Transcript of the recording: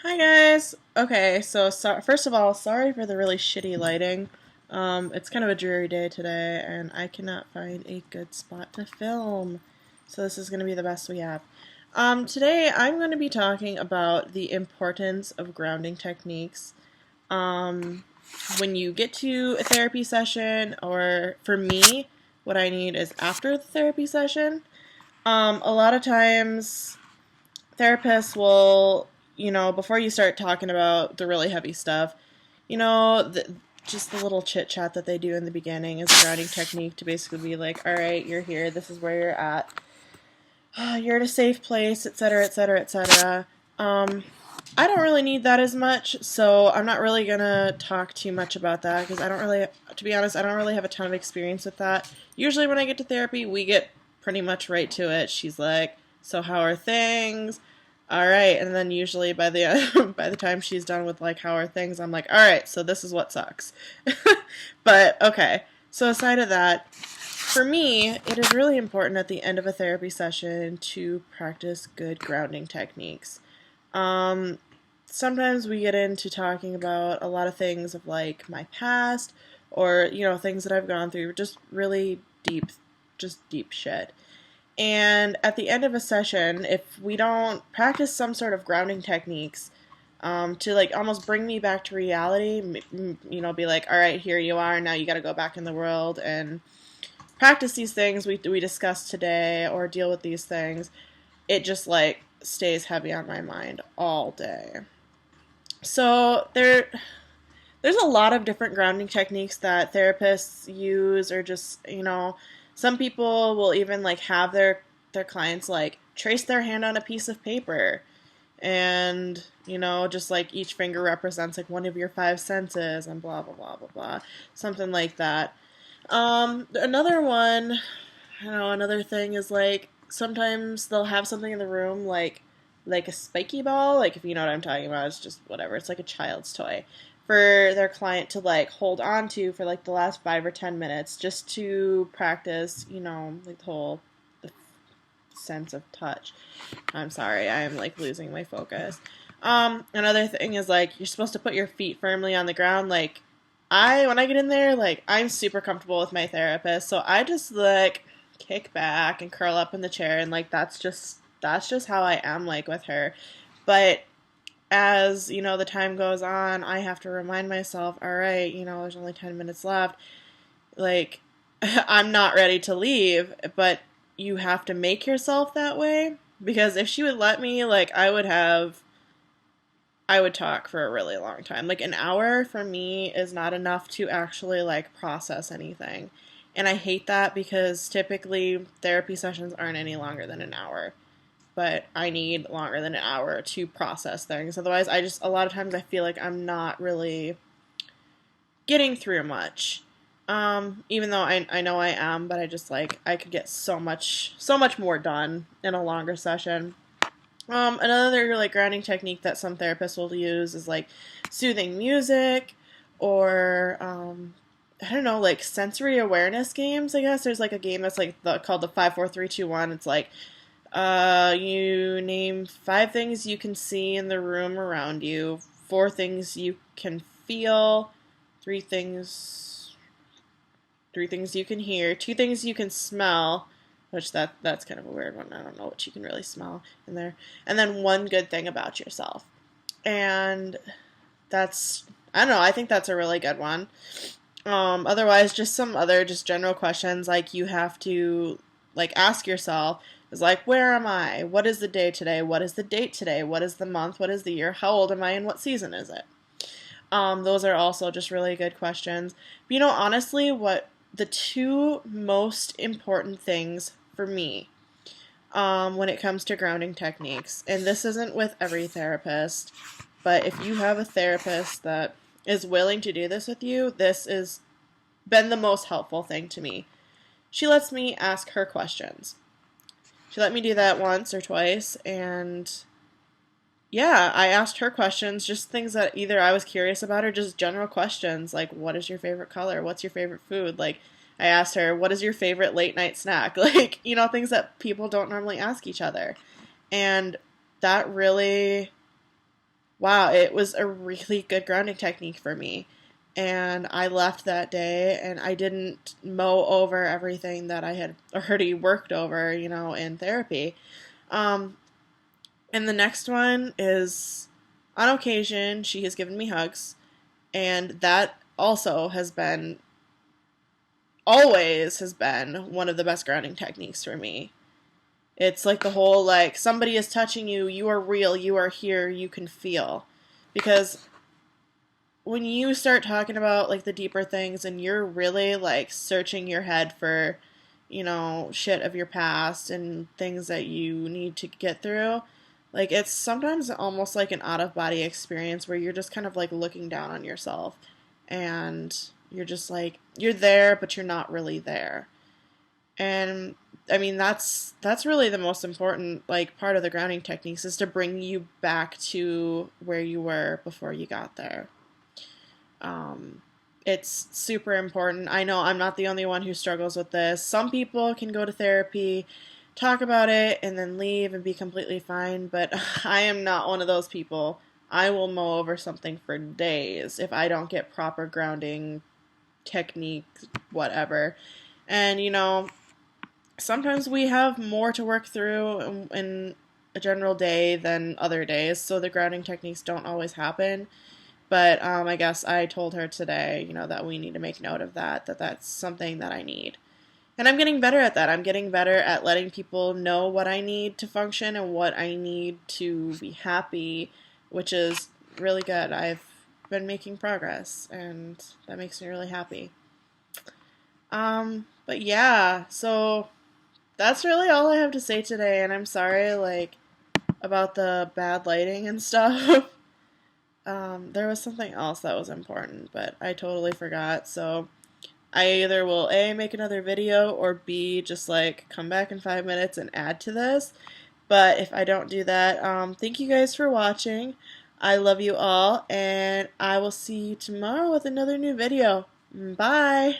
Hi guys. Okay, first of all, sorry for the really shitty lighting. It's kind of a dreary day today, and I cannot find a good spot to film. So this is going to be the best we have. Today I'm going to be talking about the importance of grounding techniques. Um, when you get to a therapy session, or for me, what I need is after the therapy session. A lot of times therapists will, before you start talking about the really heavy stuff, you know, just the little chit chat that they do in the beginning is a grounding technique to basically be like, all right, you're here, this is where you're at, you're in a safe place, etc., etc., etc. I don't really need that as much, so I'm not really gonna talk too much about that because to be honest, I don't really have a ton of experience with that. Usually, when I get to therapy, we get pretty much right to it. She's like, "So how are things?" All right, and then usually by the by the time she's done with like how are things, I'm like, "All right, so this is what sucks." But okay, so aside of that, for me, it is really important at the end of a therapy session to practice good grounding techniques. Um, Sometimes we get into talking about a lot of things of like my past or, things that I've gone through, just really deep, just deep shit. And at the end of a session, if we don't practice some sort of grounding techniques, to like almost bring me back to reality, be like, all right, here you are, now you got to go back in the world and practice these things we discussed today or deal with these things, it just like stays heavy on my mind all day. So there's a lot of different grounding techniques that therapists use, or just, some people will even like have their clients like trace their hand on a piece of paper, and just like each finger represents like one of your five senses and blah blah blah blah blah, something like that. Another one, another thing is like sometimes they'll have something in the room like a spiky ball, like if you know what I'm talking about, it's just whatever. It's like a child's toy for their client to like hold on to for like the last 5 or 10 minutes just to practice, like the sense of touch. I'm sorry, I am like losing my focus. Another thing is like you're supposed to put your feet firmly on the ground. Like when I get in there, like I'm super comfortable with my therapist, so I just like kick back and curl up in the chair, and like that's just how I am like with her. But as the time goes on, I have to remind myself, all right, there's only 10 minutes left. Like I'm not ready to leave, but you have to make yourself that way, because if she would let me, like I would talk for a really long time. Like an hour for me is not enough to actually like process anything. And I hate that because typically therapy sessions aren't any longer than an hour. But I need longer than an hour to process things. Otherwise, a lot of times I feel like I'm not really getting through much. Even though I know I am, but I just like, I could get so much more done in a longer session. Another like grounding technique that some therapists will use is like soothing music, or I don't know, like sensory awareness games. I guess there's like a game that's like called the 5 4 3 2 1. It's like you name five things you can see in the room around you, four things you can feel, three things three things you can hear, two things you can smell, which that's kind of a weird one. I don't know what you can really smell in there. And then one good thing about yourself. And that's, I don't know, I think that's a really good one. Otherwise, just some other just general questions like you have to like ask yourself is like, where am I? What is the day today? What is the date today? What is the month? What is the year? How old am I and what season is it? Those are also just really good questions. But, honestly, what the two most important things for me, when it comes to grounding techniques, and this isn't with every therapist, but if you have a therapist that is willing to do this with you, this has been the most helpful thing to me. She lets me ask her questions. She let me do that once or twice, and yeah, I asked her questions, just things that either I was curious about or just general questions like, what is your favorite color? What's your favorite food? Like, I asked her, what is your favorite late night snack? Like, things that people don't normally ask each other. And that really wow, it was a really good grounding technique for me. And I left that day and I didn't mow over everything that I had already worked over, in therapy. Um, and the next one is on occasion, she has given me hugs. And that also always has been one of the best grounding techniques for me. It's like the whole, like, somebody is touching you, you are real, you are here, you can feel. Because when you start talking about like the deeper things and you're really like searching your head for, shit of your past and things that you need to get through, like it's sometimes almost like an out of body experience where you're just kind of like looking down on yourself and you're just like you're there but you're not really there. And I mean that's really the most important like part of the grounding techniques is to bring you back to where you were before you got there. Um, it's super important. I know I'm not the only one who struggles with this. Some people can go to therapy, talk about it, and then leave and be completely fine, but I am not one of those people. I will mow over something for days if I don't get proper grounding technique, whatever. And, sometimes we have more to work through in a general day than other days, so the grounding techniques don't always happen. But I guess I told her today, that we need to make note of that that's something that I need. And I'm getting better at that. I'm getting better at letting people know what I need to function and what I need to be happy, which is really good. I've been making progress, and that makes me really happy. But yeah, so that's really all I have to say today, and I'm sorry, like, about the bad lighting and stuff. There was something else that was important, but I totally forgot. So I either will A, make another video, or B, just like come back in 5 minutes and add to this. But if I don't do that, thank you guys for watching. I love you all, and I will see you tomorrow with another new video. Bye!